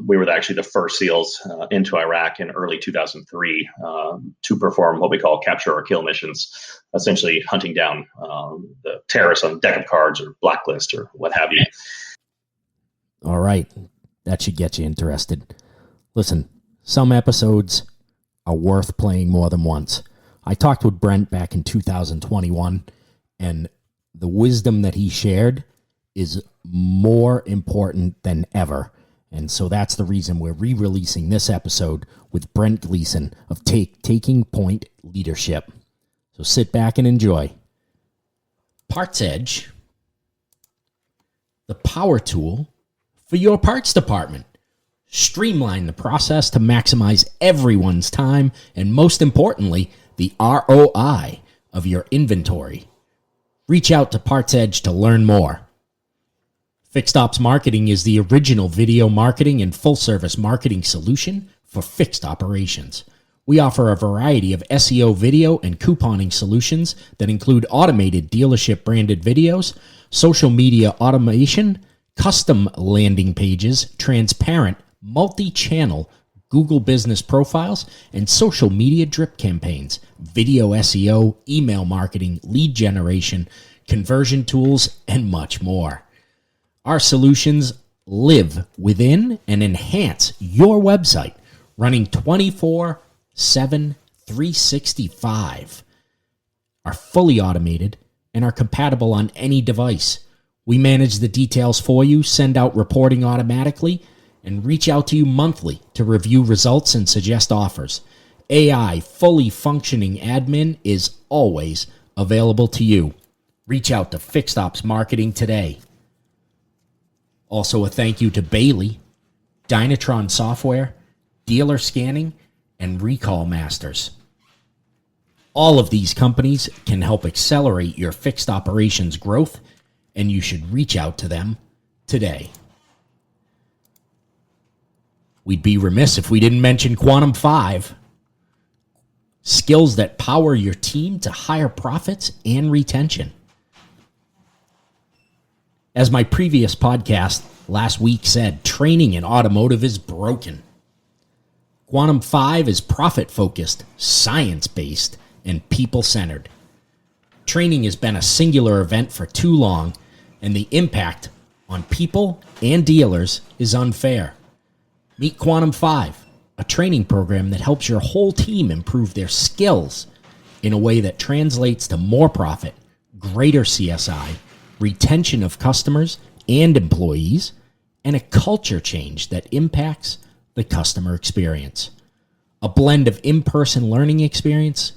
We were actually the first SEALs into Iraq in early 2003 to perform what we call capture or kill missions, essentially hunting down the terrorists on deck of cards or blacklist or what have you. All right. That should get you interested. Listen, some episodes are worth playing more than once. I talked with Brent back in 2021, and the wisdom that he shared is more important than ever. And so that's the reason we're re-releasing this episode with Brent Gleeson of TakingPoint Leadership. So sit back and enjoy. Parts Edge, the power tool for your parts department. Streamline the process to maximize everyone's time and, most importantly, the ROI of your inventory. Reach out to Parts Edge to learn more. Fixed Ops Marketing is the original video marketing and full-service marketing solution for fixed operations. We offer a variety of SEO video and couponing solutions that include automated dealership-branded videos, social media automation, custom landing pages, transparent, multi-channel Google business profiles, and social media drip campaigns, video SEO, email marketing, lead generation, conversion tools, and much more. Our solutions live within and enhance your website, running 24/7, 365, are fully automated, and are compatible on any device. We manage the details for you, send out reporting automatically, and reach out to you monthly to review results and suggest offers. AI fully functioning admin is always available to you. Reach out to Fixed Ops Marketing today. Also a thank you to Bailey, Dynatron Software, Dealer Scanning, and Recall Masters. All of these companies can help accelerate your fixed operations growth, and you should reach out to them today. We'd be remiss if we didn't mention Quantum 5, skills that power your team to higher profits and retention. As my previous podcast last week said, training in automotive is broken. Quantum 5 is profit-focused, science-based, and people-centered. Training has been a singular event for too long, and the impact on people and dealers is unfair. Meet Quantum 5, a training program that helps your whole team improve their skills in a way that translates to more profit, greater CSI, retention of customers and employees, and a culture change that impacts the customer experience. A blend of in-person learning experience,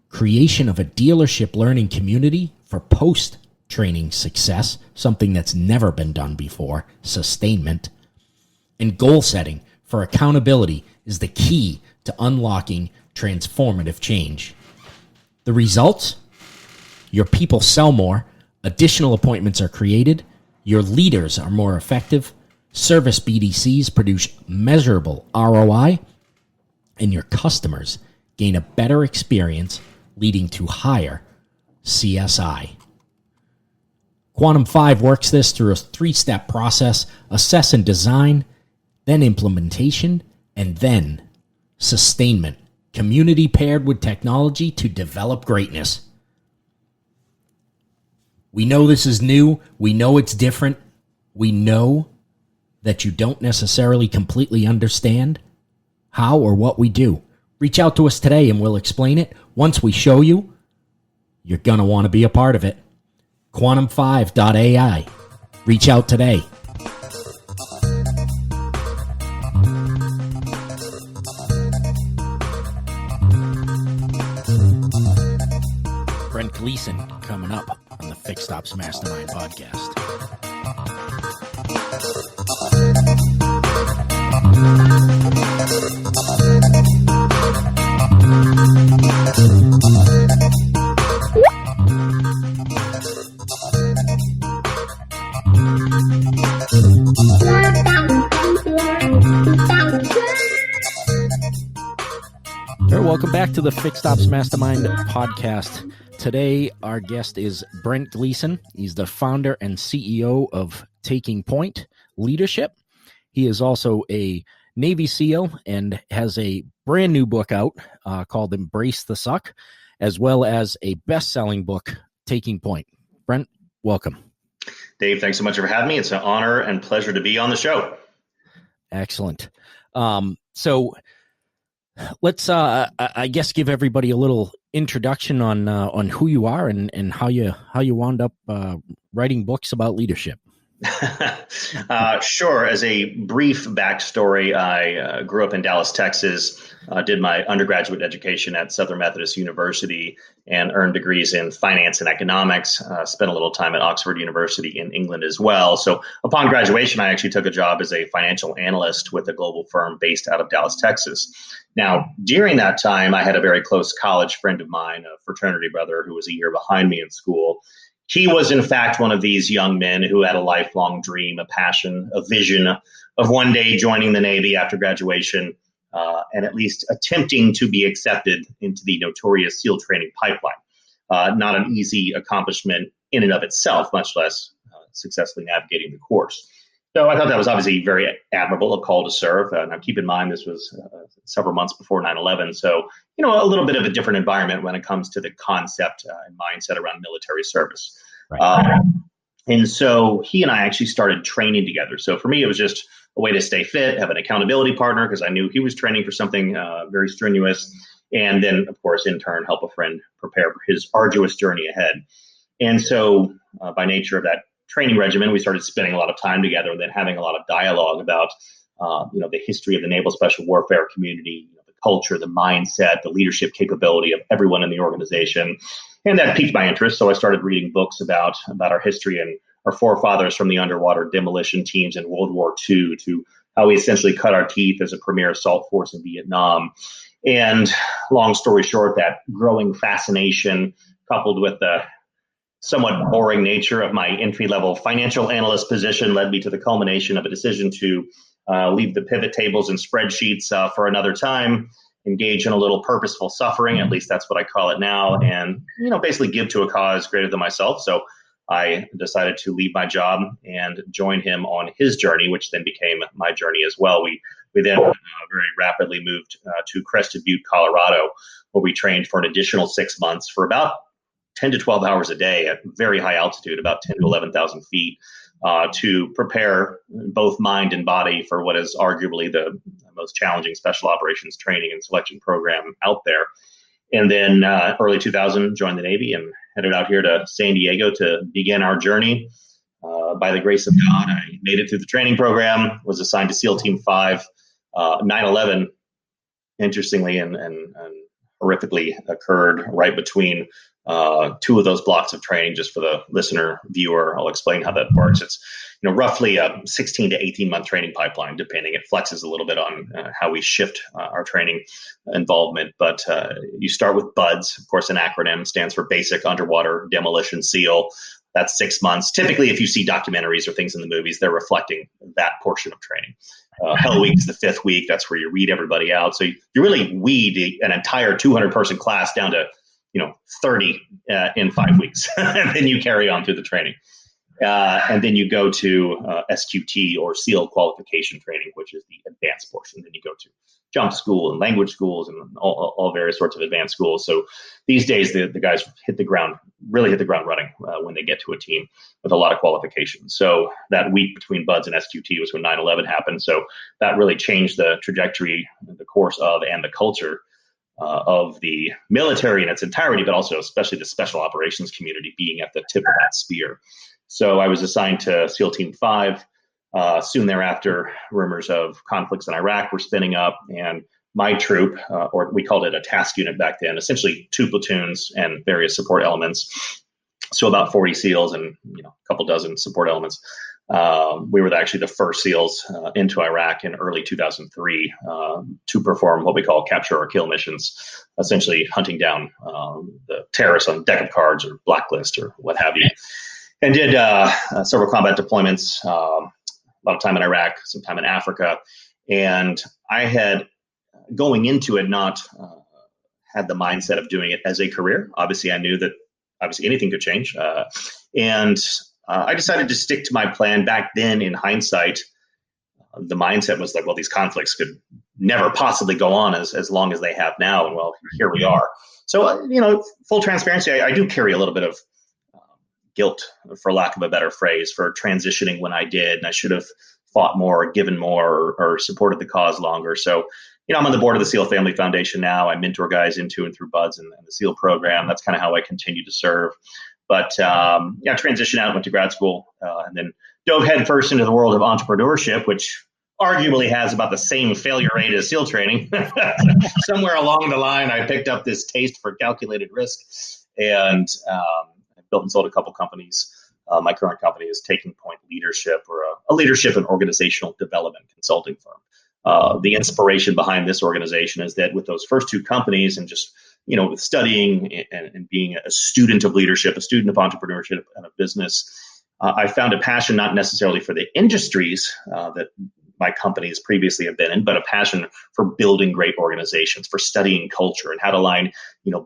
creation of a dealership learning community for post-training success, something that's never been done before, sustainment, and goal setting for accountability is the key to unlocking transformative change. The results? Your people sell more, additional appointments are created, your leaders are more effective, service BDCs produce measurable ROI, and your customers gain a better experience, leading to higher CSI. Quantum 5 works this through a 3-step process: assess and design, then implementation, and then sustainment. Community paired with technology to develop greatness. We know this is new. We know it's different. We know that you don't necessarily completely understand how or what we do. Reach out to us today and we'll explain it. Once we show you, you're going to want to be a part of it. Quantum5.ai. Reach out today. Brent Gleeson coming up on the Fixed Ops Mastermind podcast. Welcome back to the Fixed Ops Mastermind podcast. Today, our guest is Brent Gleeson. He's the founder and CEO of TakingPoint Leadership. He is also a Navy SEAL and has a brand new book out called Embrace the Suck, as well as a best-selling book, Taking Point. Brent, welcome. Dave, thanks so much for having me. It's an honor and pleasure to be on the show. Excellent. So let's, I guess, give everybody a little introduction on who you are and how you wound up writing books about leadership. Sure. As a brief backstory, I grew up in Dallas, Texas, did my undergraduate education at Southern Methodist University and earned degrees in finance and economics, spent a little time at Oxford University in England as well. So upon graduation, I actually took a job as a financial analyst with a global firm based out of Dallas, Texas. Now, during that time, I had a very close college friend of mine, a fraternity brother who was a year behind me in school. He was, in fact, one of these young men who had a lifelong dream, a passion, a vision of one day joining the Navy after graduation and at least attempting to be accepted into the notorious SEAL training pipeline. Not an easy accomplishment in and of itself, much less successfully navigating the course. So I thought that was obviously very admirable, a call to serve. Now, keep in mind, this was several months before 9/11. So, a little bit of a different environment when it comes to the concept and mindset around military service. Right. And so he and I actually started training together. So for me, it was just a way to stay fit, have an accountability partner, because I knew he was training for something very strenuous. And then, of course, in turn, help a friend prepare for his arduous journey ahead. And so by nature of that training regimen, we started spending a lot of time together and then having a lot of dialogue about, the history of the Naval Special Warfare community, the culture, the mindset, the leadership capability of everyone in the organization. And that piqued my interest. So I started reading books about our history and our forefathers from the underwater demolition teams in World War II to how we essentially cut our teeth as a premier assault force in Vietnam. And long story short, that growing fascination coupled with the somewhat boring nature of my entry-level financial analyst position led me to the culmination of a decision to leave the pivot tables and spreadsheets for another time, engage in a little purposeful suffering, at least that's what I call it now, and basically give to a cause greater than myself. So I decided to leave my job and join him on his journey, which then became my journey as well. We then very rapidly moved to Crested Butte, Colorado, where we trained for an additional 6 months for about 10 to 12 hours a day at very high altitude, about 10 to 11,000 feet, to prepare both mind and body for what is arguably the most challenging special operations training and selection program out there. And then early 2000, joined the Navy and headed out here to San Diego to begin our journey. By the grace of God, I made it through the training program, was assigned to SEAL Team 5. 9/11, interestingly and horrifically, occurred right between two of those blocks of training. Just for the listener, viewer, I'll explain how that works. It's roughly a 16 to 18 month training pipeline, depending. It flexes a little bit on how we shift our training involvement. But you start with BUDS, of course, an acronym, stands for Basic Underwater Demolition SEAL. That's 6 months. Typically, if you see documentaries or things in the movies, they're reflecting that portion of training. Hell Week is the 5th week. That's where you read everybody out. So you really weed an entire 200-person class down to 30 in 5 weeks, and then you carry on through the training. And then you go to SQT, or SEAL qualification training, which is the advanced portion. Then you go to jump school and language schools and all various sorts of advanced schools. So these days, the guys really hit the ground running when they get to a team with a lot of qualifications. So that week between BUDS and SQT was when 9/11 happened. So that really changed the trajectory, the course of, and the culture of the military in its entirety, but also especially the special operations community being at the tip of that spear. So I was assigned to SEAL Team 5. Soon thereafter, rumors of conflicts in Iraq were spinning up, and my troop, or we called it a task unit back then, essentially 2 platoons and various support elements. So about 40 SEALs and a couple dozen support elements. We were actually the first SEALs into Iraq in early 2003 to perform what we call capture or kill missions, essentially hunting down the terrorists on deck of cards or blacklist or what have you. And did several combat deployments, a lot of time in Iraq, some time in Africa. And I had, going into it, not had the mindset of doing it as a career. Obviously, I knew that anything could change. And I decided to stick to my plan. Back then, in hindsight, the mindset was like, well, these conflicts could never possibly go on as long as they have now. And well, here we are. So, full transparency, I do carry a little bit of guilt, for lack of a better phrase, for transitioning when I did. And I should have fought more, given more, or supported the cause longer. So, I'm on the board of the SEAL Family Foundation now. I mentor guys into and through BUDS and the SEAL program. That's kind of how I continue to serve. But transitioned out, went to grad school, and then dove headfirst into the world of entrepreneurship, which arguably has about the same failure rate as SEAL training. Somewhere along the line, I picked up this taste for calculated risk, and I built and sold a couple companies. My current company is TakingPoint Leadership, or a leadership and organizational development consulting firm. The inspiration behind this organization is that with those first two companies and just with studying and being a student of leadership, a student of entrepreneurship and of business, I found a passion not necessarily for the industries that my companies previously have been in, but a passion for building great organizations, for studying culture and how to align,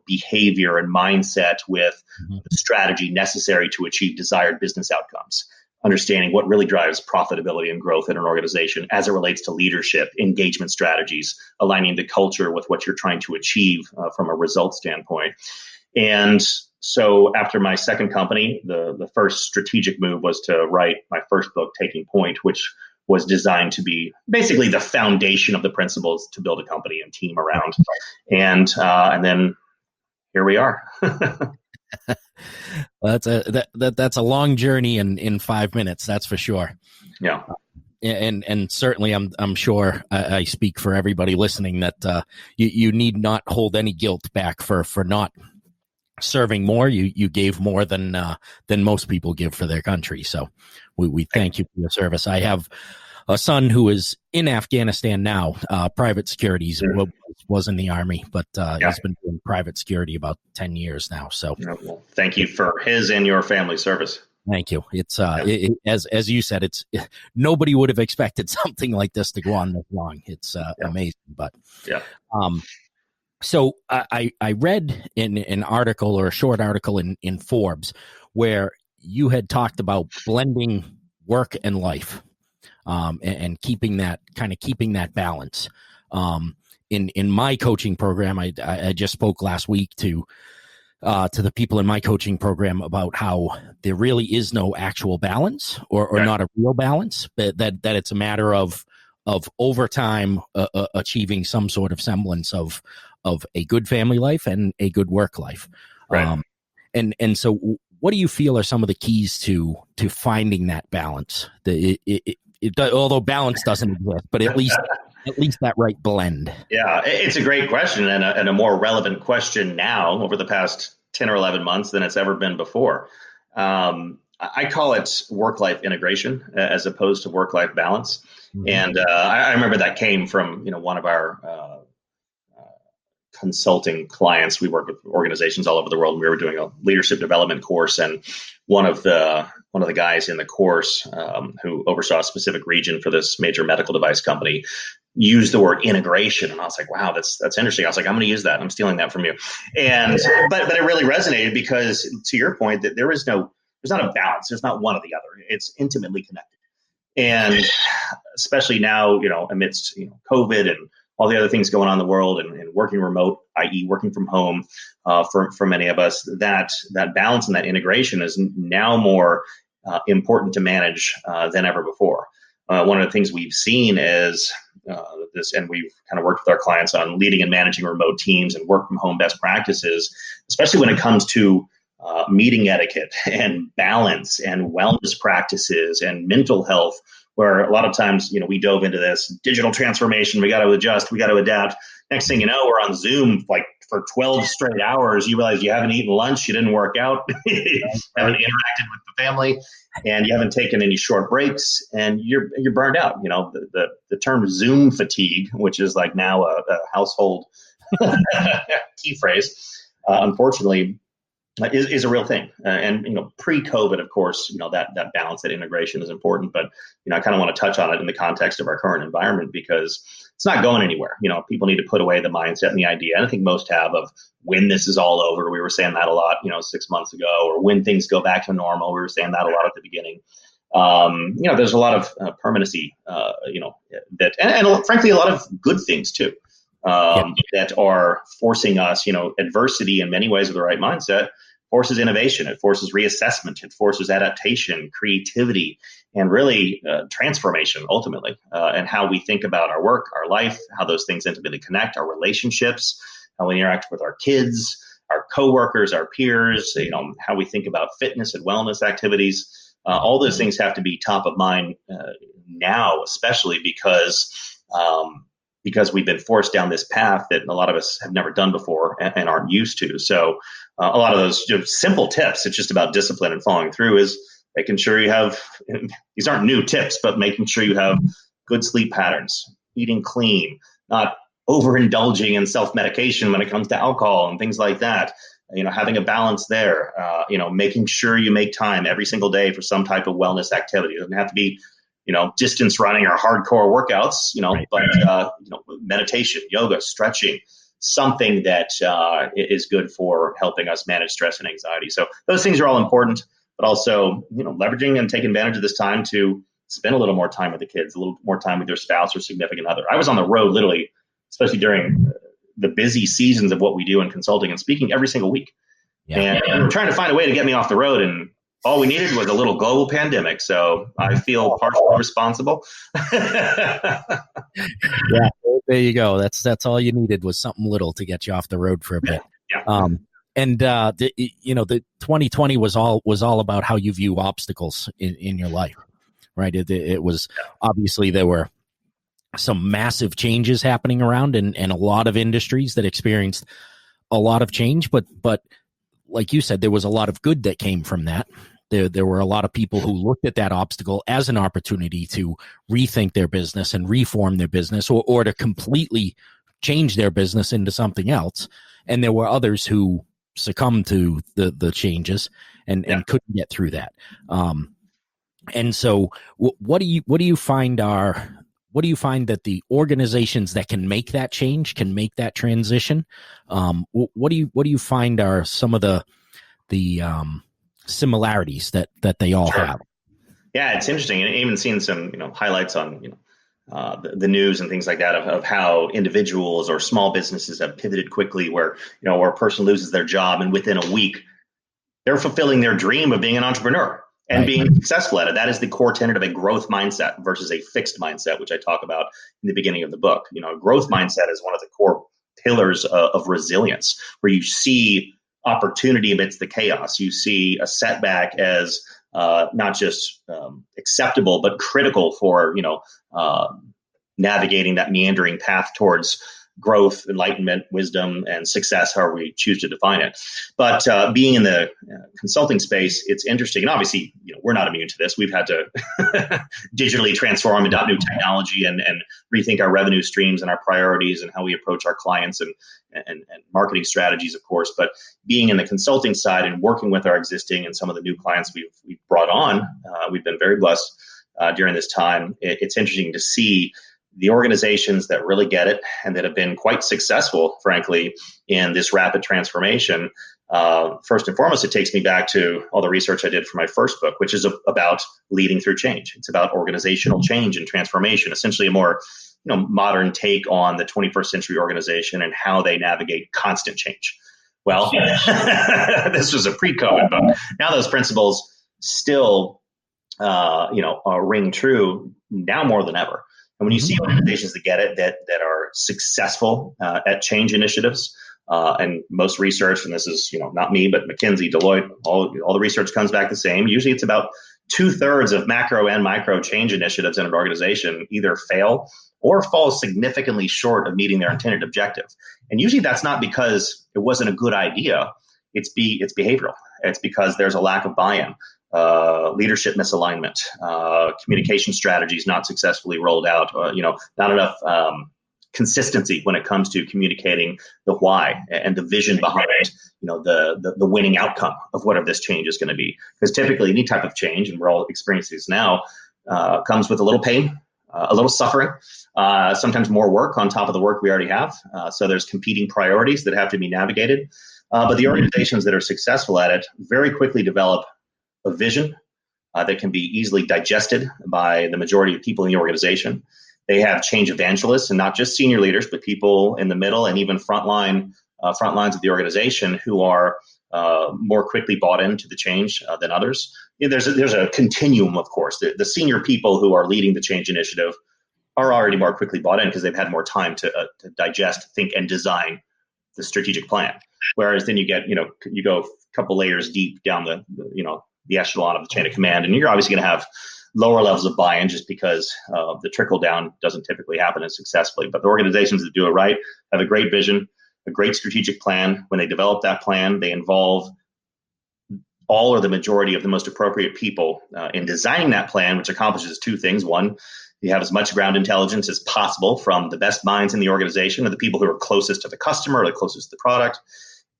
behavior and mindset with the strategy necessary to achieve desired business outcomes. Understanding what really drives profitability and growth in an organization as it relates to leadership, engagement strategies, aligning the culture with what you're trying to achieve from a result standpoint. And so after my second company, the first strategic move was to write my first book, Taking Point, which was designed to be basically the foundation of the principles to build a company and team around. And then here we are. Well, that's a long journey in 5 minutes. That's for sure. Yeah. And certainly I'm sure I speak for everybody listening that you need not hold any guilt back for not serving more. You gave more than most people give for their country. So we thank you for your service. I have a son who is in Afghanistan now, private securities, was in the Army, but he's been doing private security about 10 years now. So well, thank you for his and your family service. Thank you. It's as you said, nobody would have expected something like this to go on this long. It's amazing, but so I read in an article, or a short article in Forbes, where you had talked about blending work and life, and keeping that balance. In my coaching program, I just spoke last week to the people in my coaching program about how there really is no actual balance, or not a real balance, but that it's a matter of over time achieving some sort of semblance of a good family life and a good work life. Right. And so what do you feel are some of the keys to finding that balance? Although balance doesn't exist, but at least that right blend. Yeah, it's a great question, and a more relevant question now over the past 10 or 11 months than it's ever been before. I call it work-life integration as opposed to work-life balance. Mm-hmm. And I remember that came from one of our consulting clients. We work with organizations all over the world, and we were doing a leadership development course, and one of the guys in the course who oversaw a specific region for this major medical device company used the word integration, and I was like, wow, that's interesting. I was like, I'm going to use that. I'm stealing that from you. And but it really resonated, because to your point, that there's not a balance. There's not one or the other. It's intimately connected. And especially now, amidst COVID and all the other things going on in the world, and working remote, i.e. working from home, for many of us, that balance and that integration is now more important to manage than ever before. One of the things we've seen is this, and we've kind of worked with our clients on leading and managing remote teams and work from home best practices, especially when it comes to meeting etiquette and balance and wellness practices and mental health, where a lot of times, we dove into this digital transformation. We got to adjust. We got to adapt. Next thing you know, we're on Zoom like for 12 straight hours. You realize you haven't eaten lunch. You didn't work out. You haven't interacted with the family, and you haven't taken any short breaks, and you're burned out. The term Zoom fatigue, which is like now a household key phrase, unfortunately, is a real thing. And pre-COVID, of course, that balance, that integration is important. But I kind of want to touch on it in the context of our current environment, because it's not going anywhere. People need to put away the mindset and the idea, and I think most have, of when this is all over. We were saying that a lot, 6 months ago, or when things go back to normal. We were saying that a lot at the beginning. There's a lot of permanency, and frankly, a lot of good things too, that are forcing us, adversity in many ways with the right mindset forces innovation. It forces reassessment. It forces adaptation, creativity, and really transformation ultimately, and how we think about our work, our life, how those things intimately connect, our relationships, how we interact with our kids, our coworkers, our peers, how we think about fitness and wellness activities. All those things have to be top of mind now, especially because we've been forced down this path that a lot of us have never done before and aren't used to. So a lot of those simple tips, it's just about discipline and following through, is making sure you have, these aren't new tips, but making sure you have good sleep patterns, eating clean, not overindulging in self-medication when it comes to alcohol and things like that. Having a balance there, making sure you make time every single day for some type of wellness activity. It doesn't have to be, distance running or hardcore workouts, but meditation, yoga, stretching, something that is good for helping us manage stress and anxiety. So those things are all important, but also, leveraging and taking advantage of this time to spend a little more time with the kids, a little more time with your spouse or significant other. I was on the road literally, especially during the busy seasons of what we do in consulting and speaking, every single week. Yeah. And we're trying to find a way to get me off the road, and all we needed was a little global pandemic. So I feel partially responsible. Yeah, there you go. That's all you needed, was something little to get you off the road for a bit. Yeah. The 2020 was all about how you view obstacles in your life, right? It was obviously there were some massive changes happening around, and a lot of industries that experienced a lot of change, but like you said, there was a lot of good that came from that. There were a lot of people who looked at that obstacle as an opportunity to rethink their business and reform their business, or to completely change their business into something else. And there were others who succumbed to the changes and couldn't get through that. And so what do you find that the organizations that can make that change, can make that transition? What do you find are some of the similarities that they all have? Yeah, it's interesting. And even seeing some highlights on the news and things like that of how individuals or small businesses have pivoted quickly, where a person loses their job and within a week they're fulfilling their dream of being an entrepreneur and being successful at it. That is the core tenet of a growth mindset versus a fixed mindset, which I talk about in the beginning of the book. A growth mindset is one of the core pillars of resilience, where you see opportunity amidst the chaos. You see a setback as not just acceptable, but critical for navigating that meandering path towards growth, enlightenment, wisdom, and success, however we choose to define it. But being in the consulting space, it's interesting. And obviously, we're not immune to this. We've had to digitally transform, adopt new technology, and rethink our revenue streams and our priorities and how we approach our clients and marketing strategies, of course. But being in the consulting side and working with our existing and some of the new clients we've brought on, we've been very blessed during this time. It's interesting to see the organizations that really get it and that have been quite successful, frankly, in this rapid transformation. First and foremost, it takes me back to all the research I did for my first book, which is about leading through change. It's about organizational change and transformation, essentially a more modern take on the 21st century organization and how they navigate constant change. Well, this was a pre-COVID book. Now those principles still ring true now more than ever. And when you see organizations that get it, that are successful at change initiatives, and most research, and this is not me, but McKinsey, Deloitte, all the research comes back the same. Usually it's about 2/3 of macro and micro change initiatives in an organization either fail or fall significantly short of meeting their intended objective. And usually that's not because it wasn't a good idea. It's behavioral. It's because there's a lack of buy-in. Leadership misalignment, communication strategies not successfully rolled out, not enough consistency when it comes to communicating the why and the vision behind the winning outcome of whatever this change is going to be. Because typically any type of change, and we're all experiencing this now, comes with a little pain, a little suffering, sometimes more work on top of the work we already have. So there's competing priorities that have to be navigated. But the organizations that are successful at it very quickly develop a vision, that can be easily digested by the majority of people in the organization. They have change evangelists, and not just senior leaders, but people in the middle and even front lines of the organization who are more quickly bought into the change than others. There's a continuum, of course. The senior people who are leading the change initiative are already more quickly bought in because they've had more time to digest, think, and design the strategic plan. Whereas then you go a couple layers deep down the echelon of the chain of command, and you're obviously going to have lower levels of buy-in just because the trickle down doesn't typically happen as successfully. But the organizations that do it right have a great vision, a great strategic plan. When they develop that plan, they involve all or the majority of the most appropriate people in designing that plan, which accomplishes two things. One, you have as much ground intelligence as possible from the best minds in the organization or the people who are closest to the customer or the closest to the product.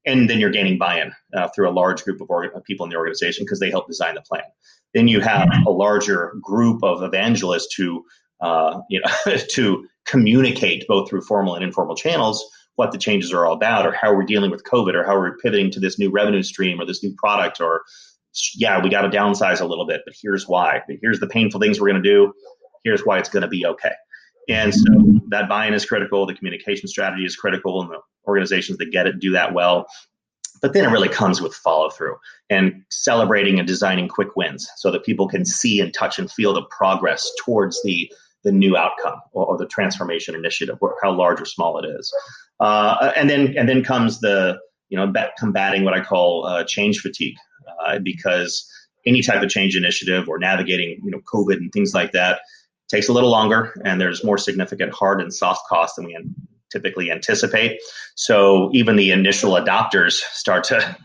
And then you're gaining buy-in through a large group of people in the organization because they help design the plan. Then you have a larger group of evangelists who, to communicate both through formal and informal channels what the changes are all about, or how we're dealing with COVID, or how we're pivoting to this new revenue stream or this new product, or we got to downsize a little bit, but here's why. Here's the painful things we're going to do. Here's why it's going to be okay. And so that buy-in is critical. The communication strategy is critical, and the organizations that get it do that well. But then it really comes with follow-through and celebrating and designing quick wins so that people can see and touch and feel the progress towards the new outcome or the transformation initiative, or how large or small it is. And then comes the combating what I call change fatigue, because any type of change initiative or navigating COVID and things like that takes a little longer, and there's more significant hard and soft costs than we typically anticipate. So even the initial adopters start to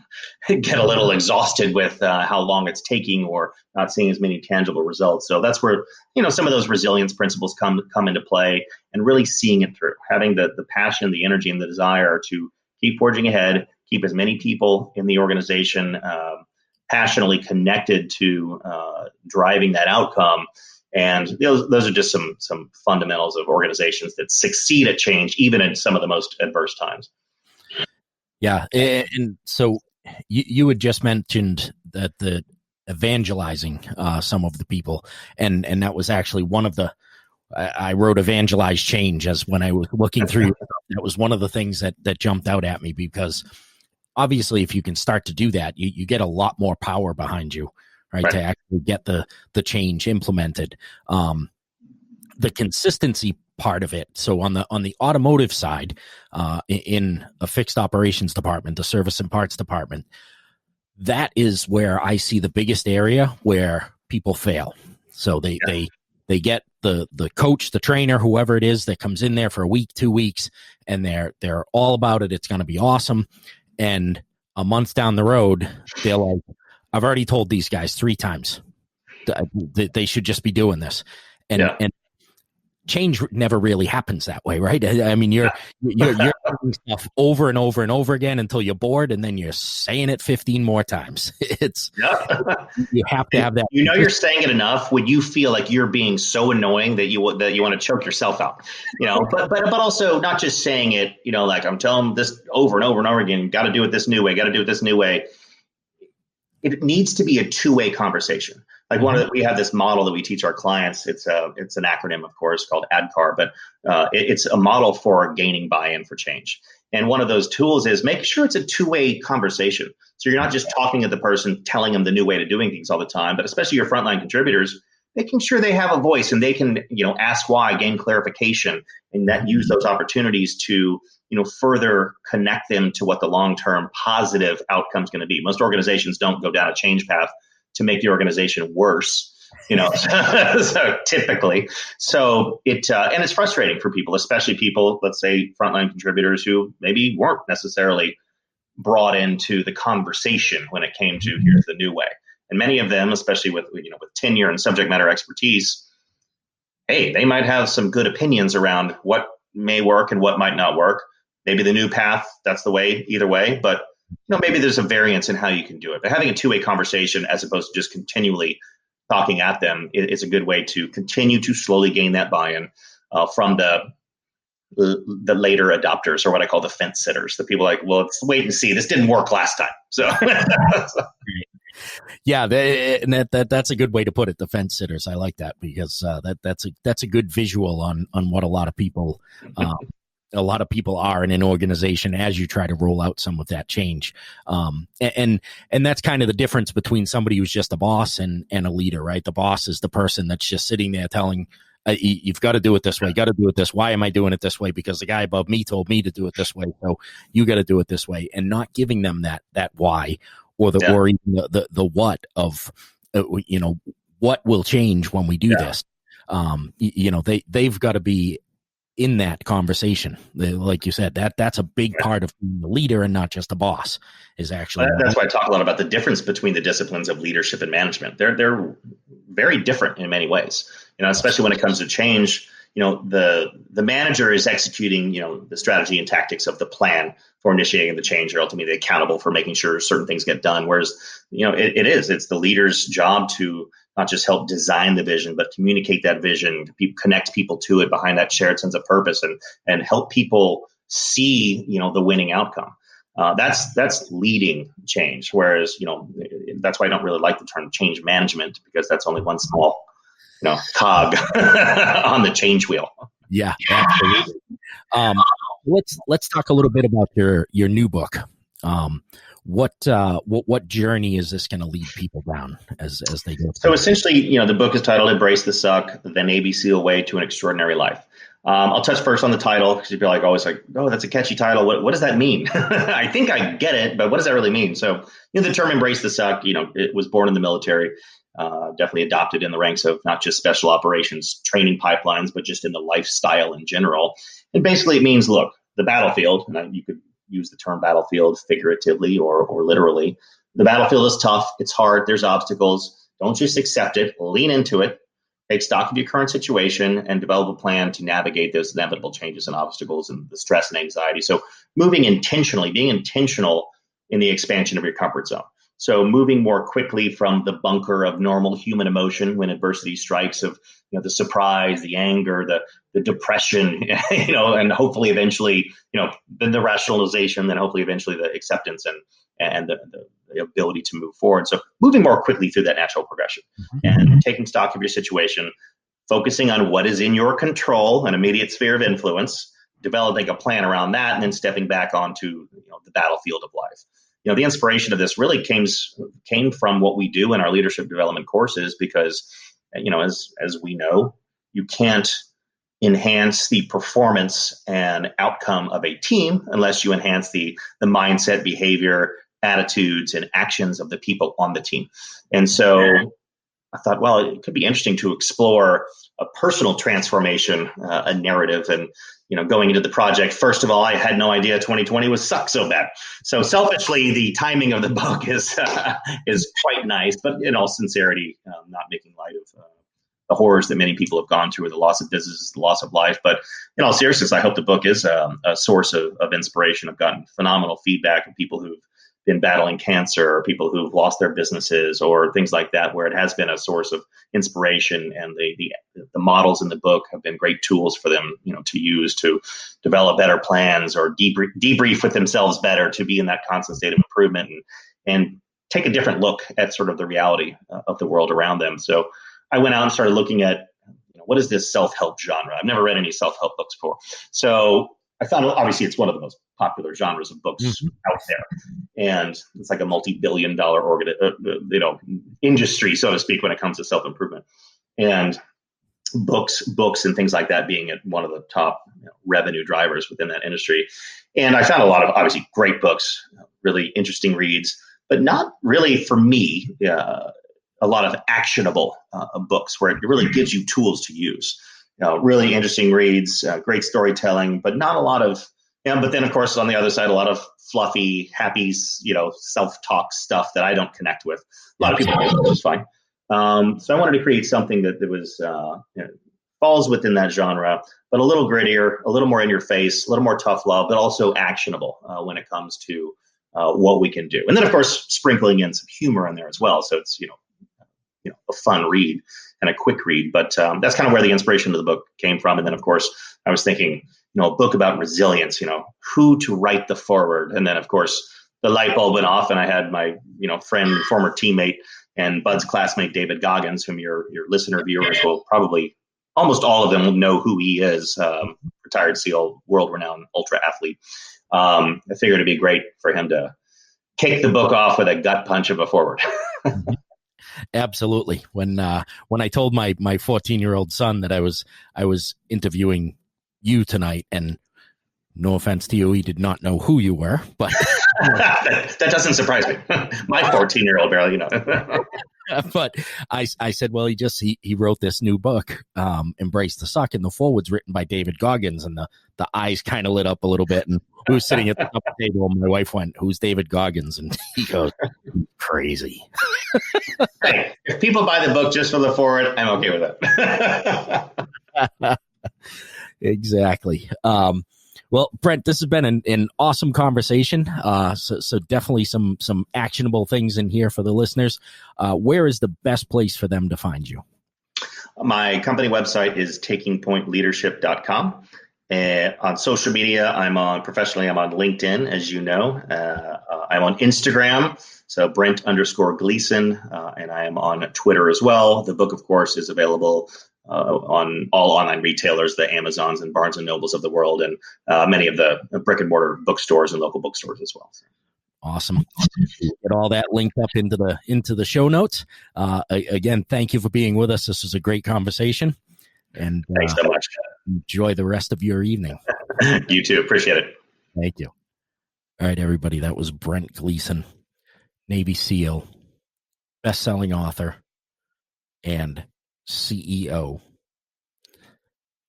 get a little exhausted with how long it's taking, or not seeing as many tangible results. So that's where some of those resilience principles come into play, and really seeing it through, having the passion, the energy, and the desire to keep forging ahead, keep as many people in the organization passionately connected to driving that outcome. And those are just some fundamentals of organizations that succeed at change, even in some of the most adverse times. Yeah. And so you had just mentioned that the evangelizing some of the people, and that was actually one of I wrote evangelize change as when I was looking through. That was one of the things that jumped out at me, because obviously if you can start to do that, you get a lot more power behind you. Right, to actually get the change implemented. The consistency part of it. So on the automotive side, in a fixed operations department, the service and parts department, that is where I see the biggest area where people fail. So they get the coach, the trainer, whoever it is that comes in there for a week, 2 weeks, and they're all about it. It's going to be awesome. And a month down the road, they're like, I've already told these guys 3 times that they should just be doing this. And change never really happens that way, right? I mean, you're doing stuff over and over and over again until you're bored, and then you're saying it 15 more times. You have to have that. You're saying it enough when you feel like you're being so annoying that you want to choke yourself out. But also not just saying it. Like I'm telling them this over and over and over again. Got to do it this new way. Got to do it this new way. It needs to be a two-way conversation. Like we have this model that we teach our clients. It's an acronym, of course, called ADKAR, but it's a model for gaining buy-in for change. And one of those tools is make sure it's a two-way conversation. So you're not just talking to the person, telling them the new way to doing things all the time, but especially your frontline contributors, making sure they have a voice and they can, ask why, gain clarification, and that use those opportunities to further connect them to what the long-term positive outcome is going to be. Most organizations don't go down a change path to make the organization worse, so typically. So and it's frustrating for people, especially people, let's say frontline contributors who maybe weren't necessarily brought into the conversation when it came to here's the new way. And many of them, especially with tenure and subject matter expertise, they might have some good opinions around what may work and what might not work. Maybe the new path, that's the way, either way. But maybe there's a variance in how you can do it. But having a two-way conversation as opposed to just continually talking at them is a good way to continue to slowly gain that buy-in from the later adopters, or what I call the fence sitters. The people like, well, let's wait and see. This didn't work last time. So Yeah, and that's a good way to put it. The fence sitters, I like that, because that's a good visual on what a lot of people are in an organization as you try to roll out some of that change. And that's kind of the difference between somebody who's just a boss and a leader, right? The boss is the person that's just sitting there telling, you've got to do it this way, got to do it this. Why am I doing it this way? Because the guy above me told me to do it this way. So you got to do it this way, and not giving them that why, or or even the what of, what will change when we do this. They've got to be in that conversation. Like you said, that's a big part of being a leader and not just a boss, is actually. That's why I talk a lot about the difference between the disciplines of leadership and management. They're very different in many ways, especially when it comes to change. The manager is executing, the strategy and tactics of the plan for initiating the change. They're ultimately accountable for making sure certain things get done. Whereas, it's the leader's job to not just help design the vision, but communicate that vision, connect people to it behind that shared sense of purpose, and help people see, the winning outcome. That's leading change. Whereas, that's why I don't really like the term change management, because that's only one small, cog on the change wheel. Yeah, absolutely. Let's talk a little bit about your new book. What journey is this going to lead people down as they go through? So essentially, the book is titled "Embrace the Suck: The Navy SEAL Way to an Extraordinary Life." I'll touch first on the title, because you're always like, oh, that's a catchy title. What does that mean? I think I get it, but what does that really mean? So, the term "embrace the suck," it was born in the military, definitely adopted in the ranks of not just special operations training pipelines, but just in the lifestyle in general. And basically, it means, look, the battlefield, and you could use the term battlefield figuratively or literally. The battlefield is tough. It's hard. There's obstacles. Don't just accept it. Lean into it. Take stock of your current situation and develop a plan to navigate those inevitable changes and obstacles and the stress and anxiety. So moving intentionally, being intentional in the expansion of your comfort zone. So moving more quickly from the bunker of normal human emotion when adversity strikes, of the surprise, the anger, the depression, and hopefully eventually, the rationalization, then hopefully eventually the acceptance and the ability to move forward. So moving more quickly through that natural progression, and taking stock of your situation, focusing on what is in your control, an immediate sphere of influence, developing a plan around that, and then stepping back onto the battlefield of life. The inspiration of this really came from what we do in our leadership development courses, because, as we know, you can't enhance the performance and outcome of a team unless you enhance the mindset, behavior, attitudes, and actions of the people on the team. And so I thought, well, it could be interesting to explore a personal transformation, a narrative. And, going into the project, first of all, I had no idea 2020 was suck so bad. So selfishly, the timing of the book is quite nice, but in all sincerity, not making light of the horrors that many people have gone through, the loss of businesses, the loss of life. But in all seriousness, I hope the book is a source of inspiration. I've gotten phenomenal feedback of people who've been battling cancer, or people who've lost their businesses, or things like that, where it has been a source of inspiration. And the models in the book have been great tools for them, to use to develop better plans, or debrief with themselves better, to be in that constant state of improvement and take a different look at sort of the reality of the world around them. So I went out and started looking at, what is this self-help genre? I've never read any self-help books before. So I found, obviously, it's one of the most popular genres of books out there. And it's like a multi-billion-dollar industry, so to speak, when it comes to self-improvement. And books and things like that being one of the top revenue drivers within that industry. And I found a lot of, obviously, great books, really interesting reads, but not really, for me, a lot of actionable books where it really gives you tools to use. Really interesting reads, great storytelling, but not a lot of, but then, of course, on the other side, a lot of fluffy, happy, self-talk stuff that I don't connect with. A lot of people do, which is fine. So I wanted to create something that was falls within that genre, but a little grittier, a little more in your face, a little more tough love, but also actionable when it comes to what we can do. And then, of course, sprinkling in some humor in there as well. So it's, a fun read and a quick read, but that's kind of where the inspiration of the book came from. And then, of course, I was thinking, a book about resilience, who to write the foreword. And then, of course, the light bulb went off, and I had my friend, former teammate, and Bud's classmate David Goggins, whom your listener viewers will probably, almost all of them will know who he is, retired SEAL, world-renowned ultra athlete. I figured it'd be great for him to kick the book off with a gut punch of a forward. Absolutely. When I told my 14-year-old son that I was interviewing you tonight, and no offense to you, he did not know who you were, but that doesn't surprise me. My 14-year-old barely, But I said, well, he wrote this new book, Embrace the Suck, and the foreword's written by David Goggins, and the eyes kind of lit up a little bit, and we were sitting at the top of the table, and my wife went, "Who's David Goggins?" And he goes, "Crazy." Hey, if people buy the book just for the foreword, I'm okay with it. Exactly. Well, Brent, this has been an awesome conversation. So definitely some actionable things in here for the listeners. Where is the best place for them to find you? My company website is takingpointleadership.com. On social media, professionally, I'm on LinkedIn, as you know. I'm on Instagram, so Brent_Gleeson, and I am on Twitter as well. The book, of course, is available on all online retailers, the Amazons and Barnes and Nobles of the world, and many of the brick and mortar bookstores and local bookstores as well. Awesome. Get all that linked up into the show notes. Again, thank you for being with us. This was a great conversation. And thanks so much. Enjoy the rest of your evening. You too. Appreciate it. Thank you. All right, everybody. That was Brent Gleeson, Navy SEAL, best-selling author, and CEO.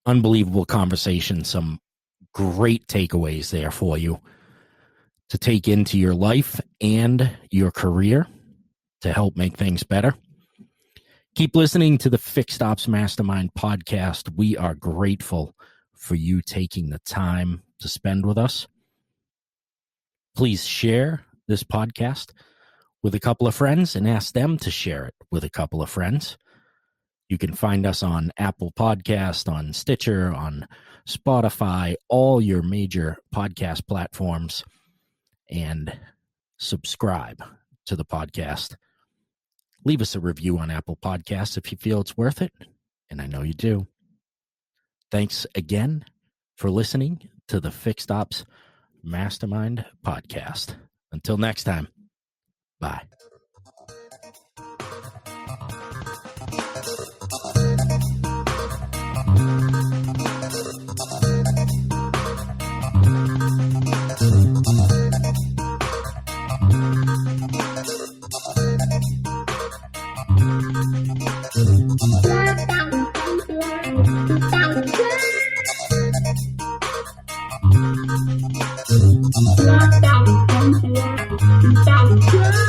Unbelievable conversation. Some great takeaways there for you to take into your life and your career to help make things better. Keep listening to the Fixed Ops Mastermind podcast. We are grateful for you taking the time to spend with us. Please share this podcast with a couple of friends and ask them to share it with a couple of friends. You can find us on Apple Podcast, on Stitcher, on Spotify, all your major podcast platforms, and subscribe to the podcast. Leave us a review on Apple Podcasts if you feel it's worth it, and I know you do. Thanks again for listening to the Fixed Ops Mastermind podcast. Until next time, bye. Lockdown.